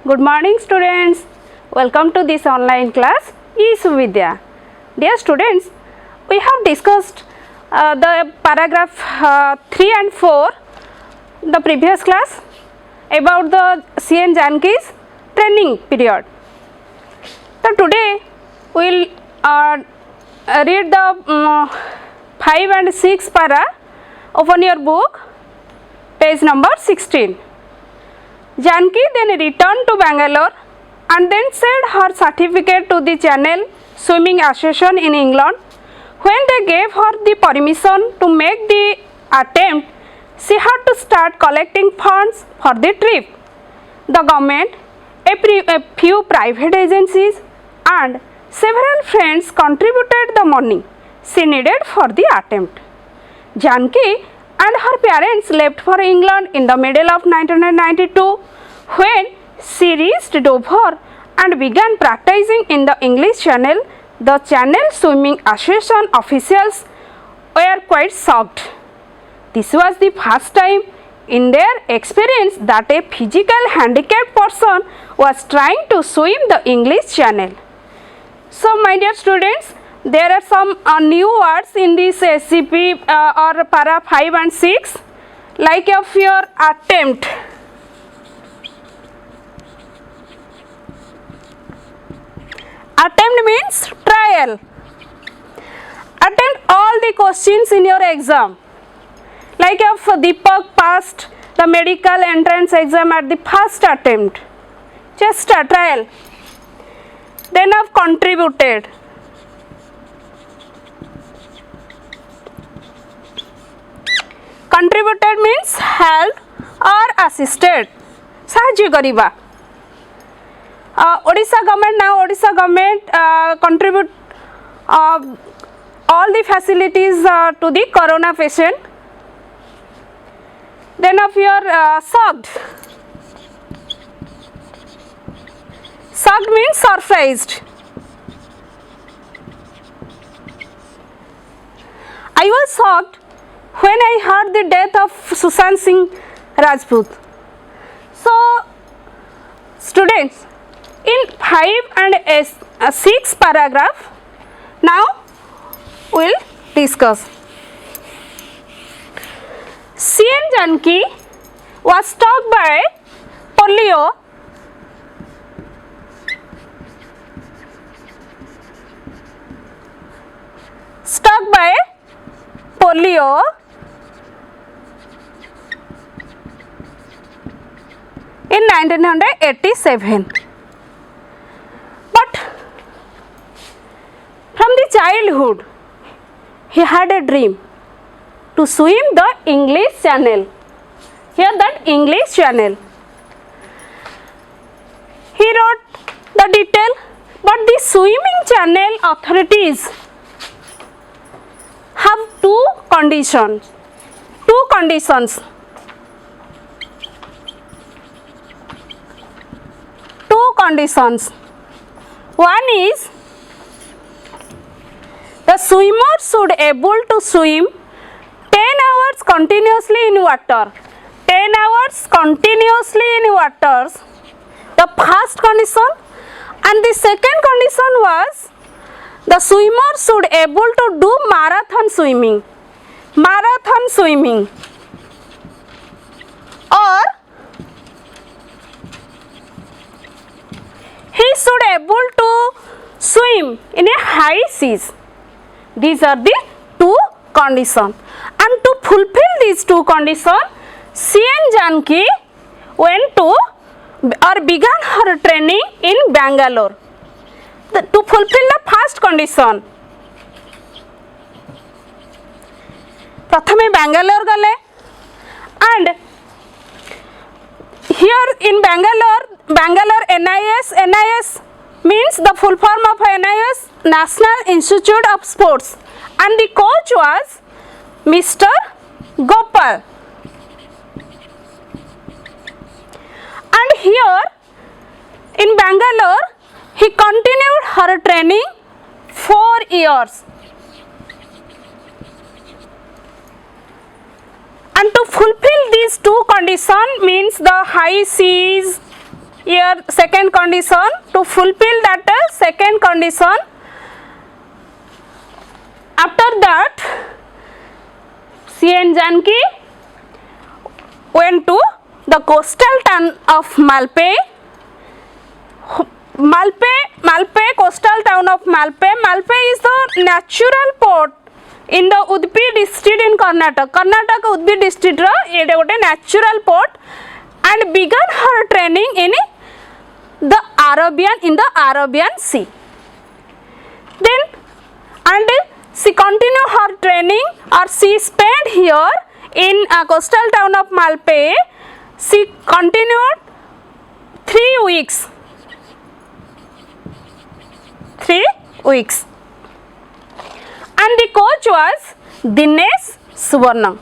Good morning students. Welcome to this online class eSuvidya. Dear students, we have discussed the paragraph 3 and 4 the previous class about the C.N. Janki's training period. So today we will read the 5 and 6 para. Open your book, page number 16. Janki then returned to Bangalore and then sent her certificate to the Channel Swimming Association in England. When they gave her the permission to make the attempt, she had to start collecting funds for the trip. The government, a few private agencies and several friends contributed the money she needed for the attempt. Janki and her parents left for England in the middle of 1992. When she reached Dover and began practicing in the English Channel, the Channel Swimming Association officials were quite shocked. This was the first time in their experience that a physical handicapped person was trying to swim the English Channel. So, my dear students, there are some new words in this SCP or para 5 and 6, like of your attempt. Attempt means trial. Attempt all the questions in your exam. Like if Deepak passed the medical entrance exam at the first attempt, just a trial. Then have contributed. Contributed means helped or assisted. साहाଯ୍य करिबा. Odisha government contribute all the facilities to the corona patient. Then of your shocked. Shocked means surprised. I was shocked when I heard the death of Sushant Singh Rajput. So, students, in 5 and 6 paragraph, now we will discuss. C.N. Janki was struck by polio in 1987. But from the childhood, he had a dream to swim the English Channel. Here that English Channel. He wrote the detail, but the swimming channel authorities have two conditions. One is the swimmer should able to swim 10 hours continuously in water. 10 hours continuously in waters. The first condition, and the second condition was the swimmer should able to do marathon swimming. Or he should able to swim in a high seas. These are the two conditions. And to fulfill these two conditions, C.N. Janki went to or began her training in Bangalore. To fulfill the first condition, प्रथमे Bangalore गले, and here in Bangalore NIS means the full form of NIS, National Institute of Sports, and the coach was Mr. Gopal. And here in Bangalore, he continued her training 4 years. And to fulfill these two conditions means the high seas Here second condition, to fulfill that second condition, after that C.N. Janaki went to the coastal town of Malpe. Malpe, coastal town of Malpe. Malpe is the natural port in the Udupi district in Karnataka. Karnataka Udupi district ro it gote natural port, and began her training in the Arabian Sea. Then and she continued her training, or she spent here in a coastal town of Malpe. She continued 3 weeks. 3 weeks. And the coach was Dinesh Suvarna.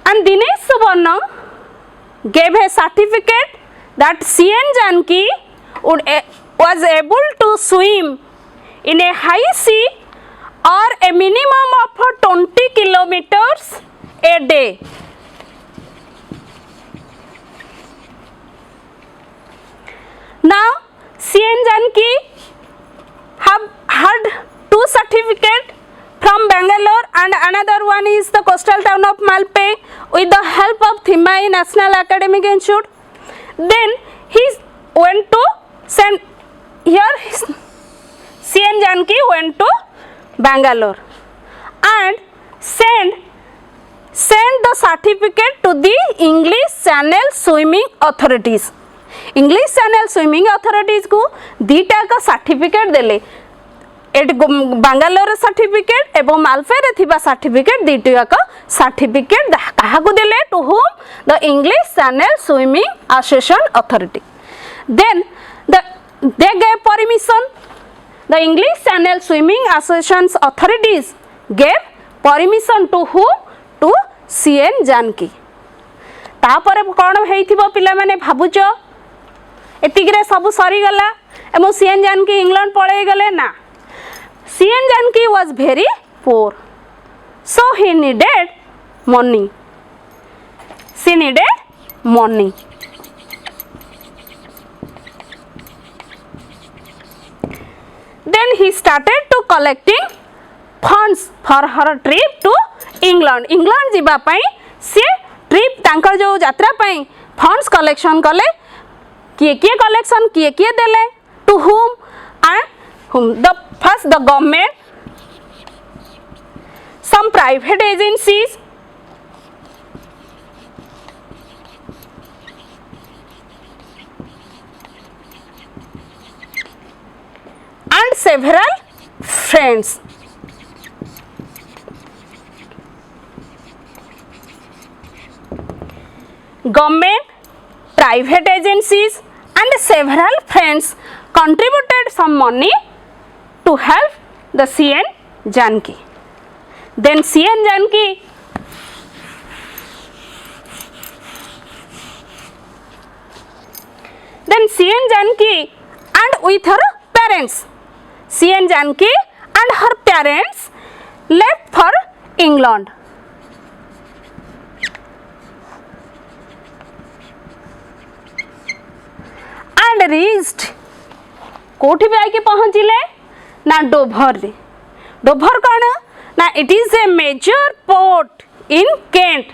And Dinesh Suvarna gave a certificate that C.N. Janaki was able to swim in a high sea or a minimum of 20 kilometers a day. Now C.N. Janaki have had 2 certificates from Bangalore, and another one is the coastal town of Malpe with the help of Thimai National Academic Institute. Then he went to C.N. Janaki went to Bangalore and sent the certificate to the English Channel Swimming Authorities. English Channel Swimming Authorities को दीटा का certificate देले, eight Bangalore certificate एवं मालफे रे थिबा certificate दीटा का certificate कहा को देले, to whom the English Channel Swimming Association authority. Then they gave permission, the English Channel Swimming Association authorities gave permission to whom? To C.N. Janaki. तापर कौन हेइथिबो पिला माने भाबुच एतिकरे सब सरी गला एम C.N. Janaki इंग्लैंड पळे गले ना. C.N. Janaki was very poor, so he needed money. She needed money. Then he started to collecting funds for her trip to England. England जीबा पई से ट्रिप तांकर जो यात्रा पई फंड्स कलेक्शन कले, किए कलेक्शन किए देले, to whom and whom? The first the government, some private agencies, and several friends. Government, private agencies and several friends contributed some money to help the C.N. Janaki. Then C.N. Janaki and with her parents, C.N. Janaki and her parents left for England. And reached कोठी पे आके पहुँचिले ना डोभर रे. डोभर कौन ना, it is a major port in Kent.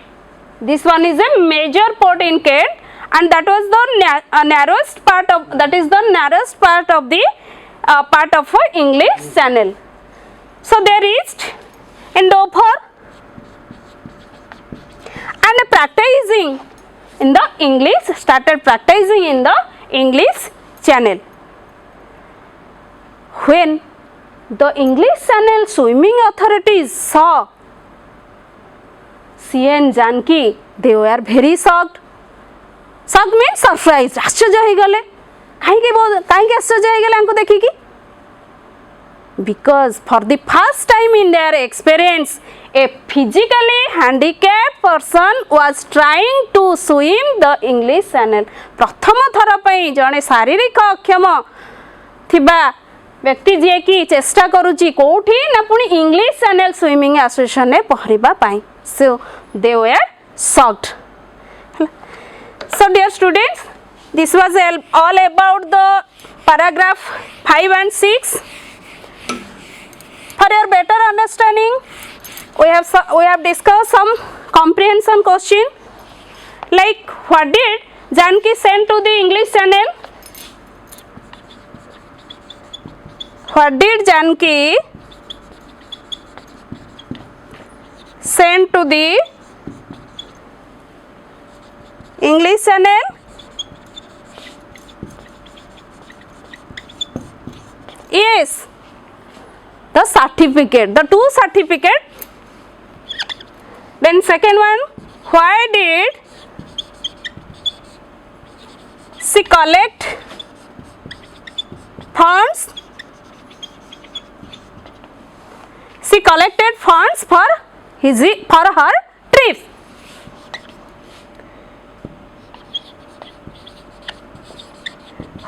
This one is a major port in Kent, and that was the narrowest part of the part of English Channel. So they reached in Dover and practicing in the English, started practicing in the English Channel. When the English Channel Swimming Authorities saw C.N. Janaki, they were very shocked. Shocked means surprised. आश्चर्य हो गले. कहीं आश्चर्य हो गले हमको देखी कि? Because for the first time in their experience, a physically handicapped person was trying to swim the English Channel. प्रथम थर पई जने शारीरिक अक्षम थिबा व्यक्ति जे कि चेष्टा करूची कोठी ना पुनी इंग्लिश चैनल स्विमिंग एसोसिएशन ने पहरिबा पाई. So they were shocked. So dear students, this was all about the paragraph 5 and 6. For your better understanding, we have discussed some comprehension question, like what did Janki send to the English Channel? What did Janki send to the English Channel? Yes, the certificate, the 2 certificate. Then second one, why did she collect funds? She collected funds for her trip.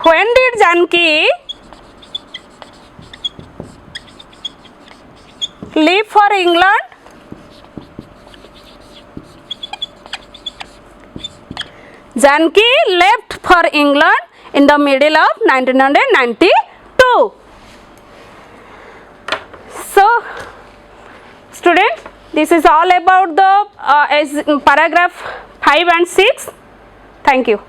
When did Janki leave for England? Janki left for England in the middle of 1992. So, students, this is all about the paragraph 5 and 6. Thank you.